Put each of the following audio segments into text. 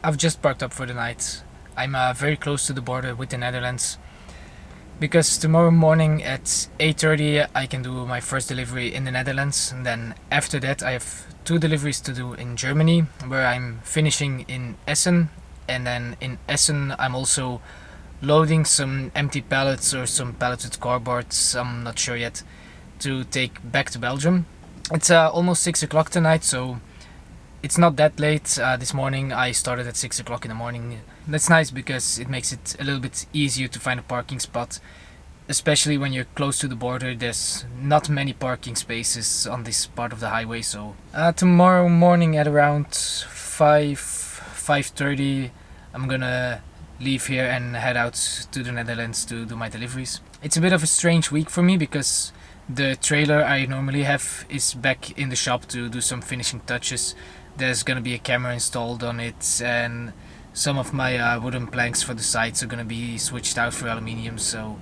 I've just parked up for the night. I'm very close to the border with the Netherlands because tomorrow morning at 8:30 I can do my first delivery in the Netherlands, and then after that I have 2 deliveries to do in Germany, where I'm finishing in Essen, and then in Essen I'm also loading some empty pallets or some pallets with cardboards, I'm not sure yet, to take back to Belgium. It's almost 6 o'clock tonight, so it's not that late. This morning I started at 6 o'clock in the morning. That's nice because it makes it a little bit easier to find a parking spot, especially when you're close to the border. There's not many parking spaces on this part of the highway, so tomorrow morning at around 5:30 I'm gonna leave here and head out to the Netherlands to do my deliveries. It's a bit of a strange week for me because the trailer I normally have is back in the shop to do some finishing touches. There's gonna be a camera installed on it, and some of my wooden planks for the sides are gonna be switched out for aluminium, so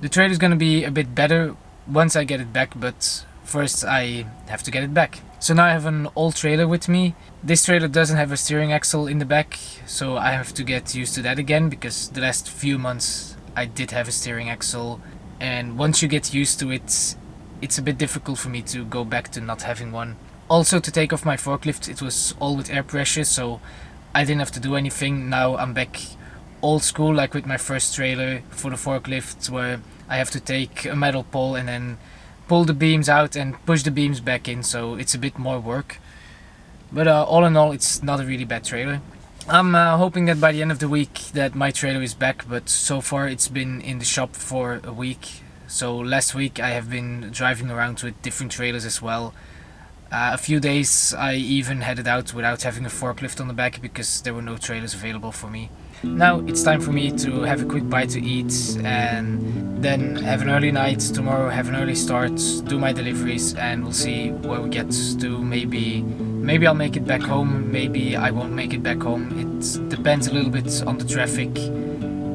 the trailer is gonna be a bit better once I get it back, but first I have to get it back. So now I have an old trailer with me. This trailer doesn't have a steering axle in the back, so I have to get used to that again, because the last few months I did have a steering axle, and once you get used to it, it's a bit difficult for me to go back to not having one. Also, to take off my forklift, it was all with air pressure, so I didn't have to do anything. Now I'm back old school, like with my first trailer for the forklift, where I have to take a metal pole and then pull the beams out and push the beams back in, so it's a bit more work. But all in all, it's not a really bad trailer. I'm hoping that by the end of the week that my trailer is back, but so far it's been in the shop for a week. So last week I have been driving around with different trailers as well. A few days I even headed out without having a forklift on the back because there were no trailers available for me. Now it's time for me to have a quick bite to eat and then have an early night. Tomorrow have an early start, do my deliveries, and we'll see where we get to. Maybe I'll make it back home, maybe I won't make it back home. It depends a little bit on the traffic.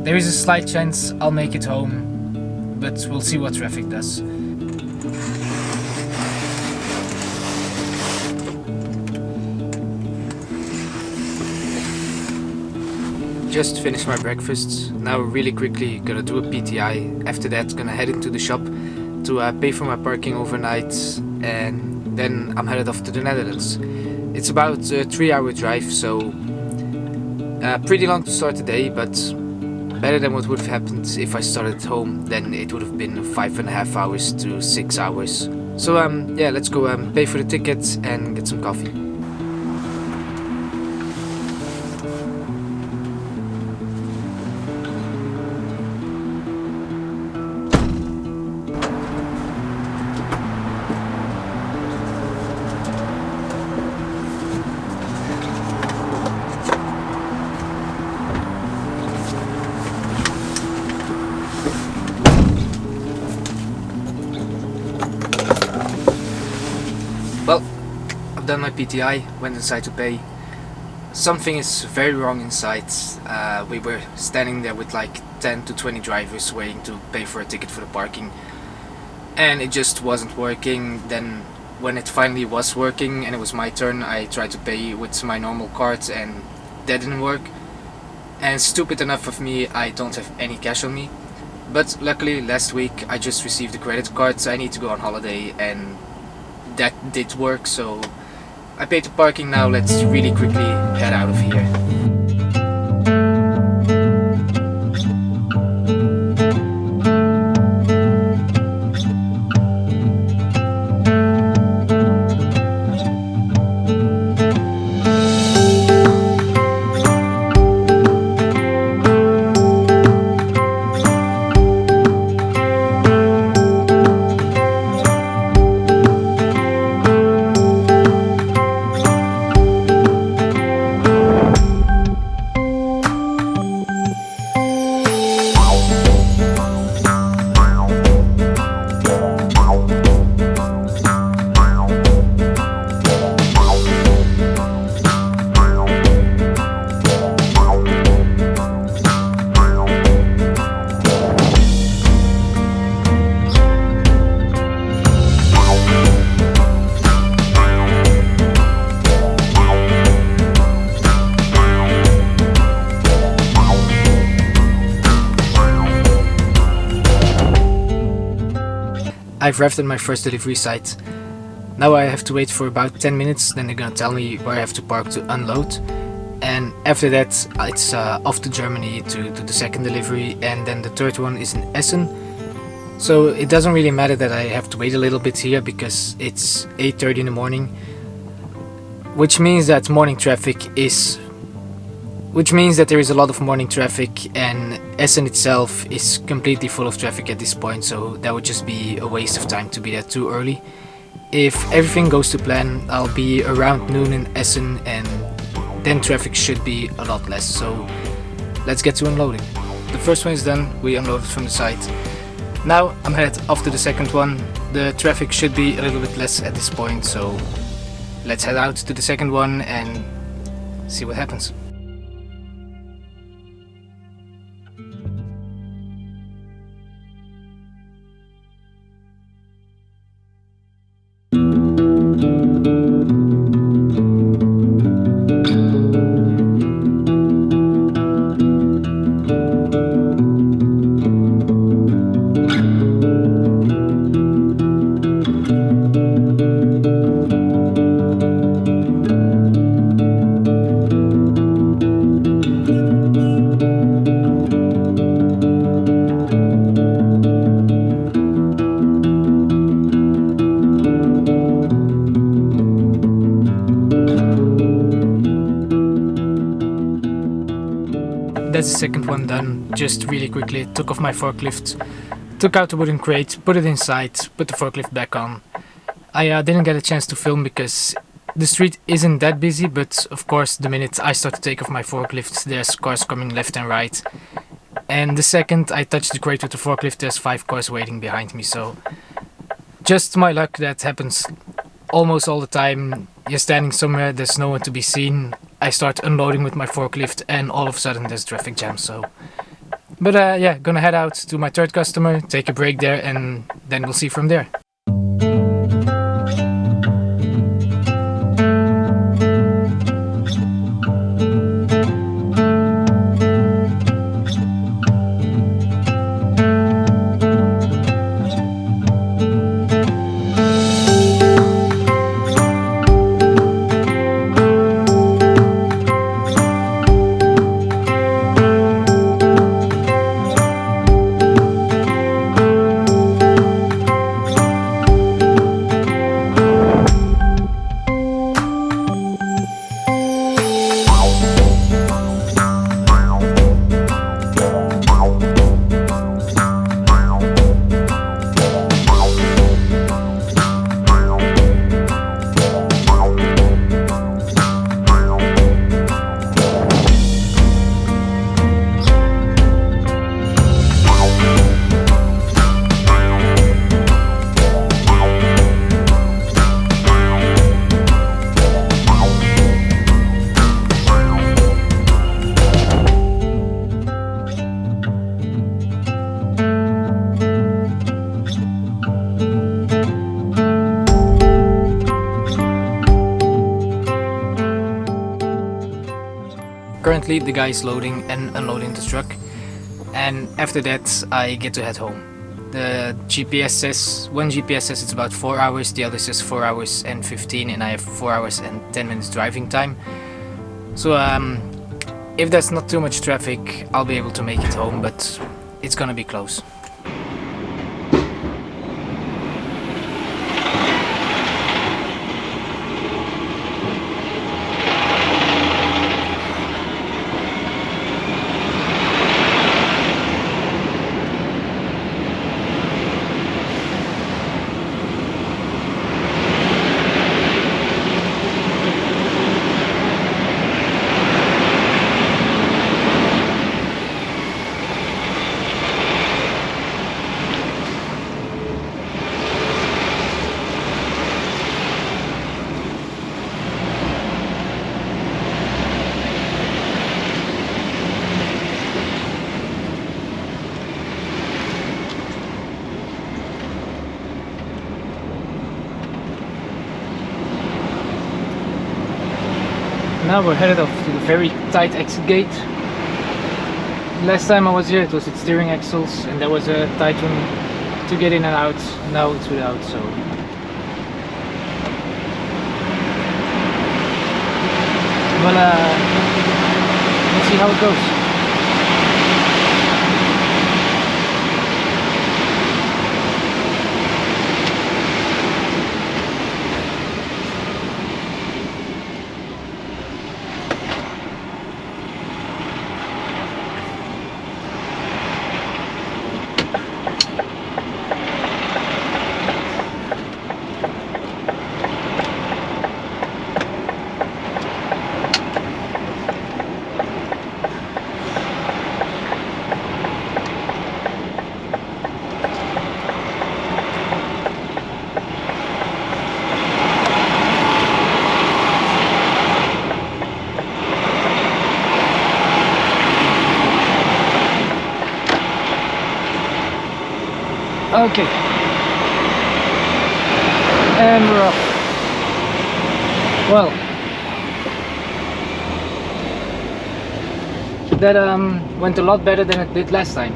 There is a slight chance I'll make it home, but we'll see what traffic does. Just finished my breakfast. Now really quickly gonna do a PTI. After that gonna head into the shop to pay for my parking overnight, and then I'm headed off to the Netherlands. It's about a 3-hour drive, so pretty long to start the day, but better than what would have happened if I started at home. Then it would have been 5.5 hours to 6 hours. So yeah, let's go pay for the ticket and get some coffee. Well, I've done my PTI, went inside to pay. Something is very wrong inside. We were standing there with like 10 to 20 drivers waiting to pay for a ticket for the parking, and it just wasn't working. Then when it finally was working and it was my turn, I tried to pay with my normal card and that didn't work. And stupid enough of me, I don't have any cash on me. But luckily last week I just received a credit card, so I need to go on holiday, and that did work, so I paid the parking. Now let's really quickly head out of here. I've arrived at my first delivery site. Now I have to wait for about 10 minutes, then they're gonna tell me where I have to park to unload. And after that it's off to Germany to do the second delivery, and then the third one is in Essen. So it doesn't really matter that I have to wait a little bit here because it's 8:30 in the morning, which means that there is a lot of morning traffic, and Essen itself is completely full of traffic at this point, so that would just be a waste of time to be there too early. If everything goes to plan, I'll be around noon in Essen, and then traffic should be a lot less, so let's get to unloading. The first one is done, we unloaded from the site. Now I'm headed off to the second one. The traffic should be a little bit less at this point, so let's head out to the second one and see what happens. That's the second one done. Just really quickly took off my forklift, took out the wooden crate, put it inside, put the forklift back on. I didn't get a chance to film because the street isn't that busy, but of course the minute I start to take off my forklift, there's cars coming left and right. And the second I touch the crate with the forklift, there's 5 cars waiting behind me, so just my luck. That happens almost all the time. You're standing somewhere, there's no one to be seen. I start unloading with my forklift and all of a sudden there's traffic jam, so. But yeah, gonna head out to my third customer, take a break there, and then we'll see from there. Currently the guy is loading and unloading the truck, and after that I get to head home. The GPS says, one GPS says it's about 4 hours, the other says 4 hours and 15, and I have 4 hours and 10 minutes driving time. So if there's not too much traffic, I'll be able to make it home, but it's gonna be close. Now we're headed off to the very tight exit gate. Last time I was here it was with steering axles and there was a tight one to get in and out. Now it's without, so well, let's see how it goes. Okay, and we're off. Well, that went a lot better than it did last time.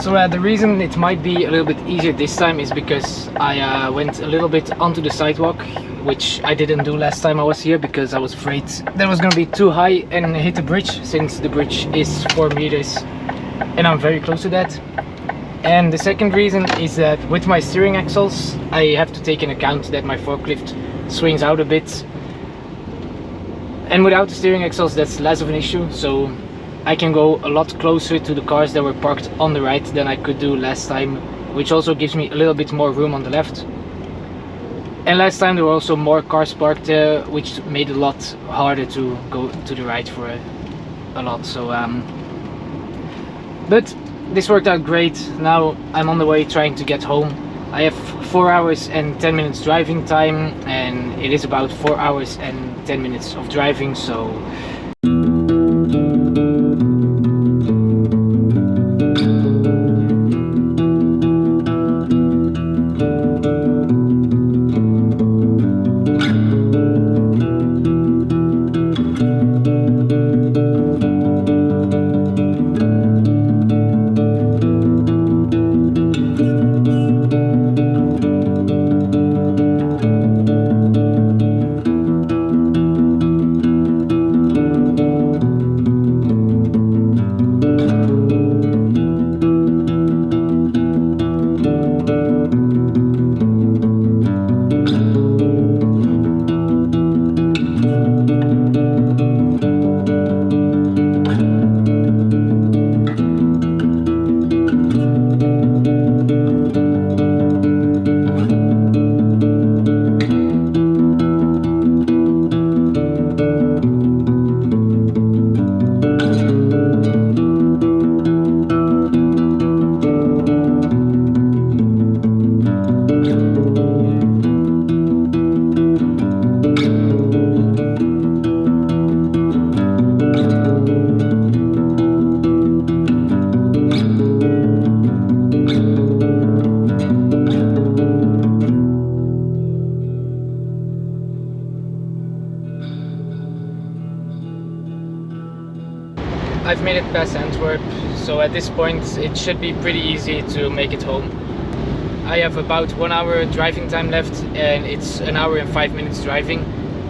So the reason it might be a little bit easier this time is because I went a little bit onto the sidewalk, which I didn't do last time I was here because I was afraid that was gonna be too high and hit the bridge, since the bridge is 4 meters and I'm very close to that. And the second reason is that with my steering axles I have to take in account that my forklift swings out a bit, and without the steering axles that's less of an issue, so I can go a lot closer to the cars that were parked on the right than I could do last time, which also gives me a little bit more room on the left. And last time there were also more cars parked there, which made it a lot harder to go to the right for a lot. So but this worked out great. Now I'm on the way trying to get home. I have 4 hours and 10 minutes driving time, and it is about 4 hours and 10 minutes of driving, so I've made it past Antwerp, so at this point it should be pretty easy to make it home. I have about 1 hour driving time left and it's an hour and 5 minutes driving.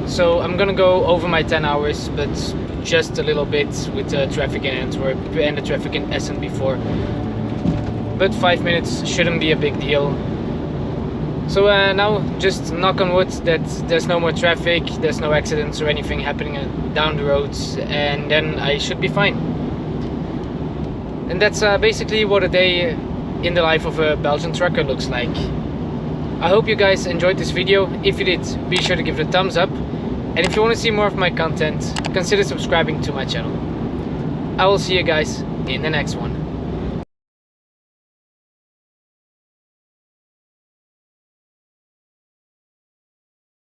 So I'm gonna go over my 10 hours, but just a little bit with the traffic in Antwerp and the traffic in Essen before. But 5 minutes shouldn't be a big deal. So now just knock on wood that there's no more traffic, there's no accidents or anything happening down the roads, and then I should be fine. And that's basically what a day in the life of a Belgian trucker looks like. I hope you guys enjoyed this video. If you did, be sure to give it a thumbs up. And if you want to see more of my content, consider subscribing to my channel. I will see you guys in the next one.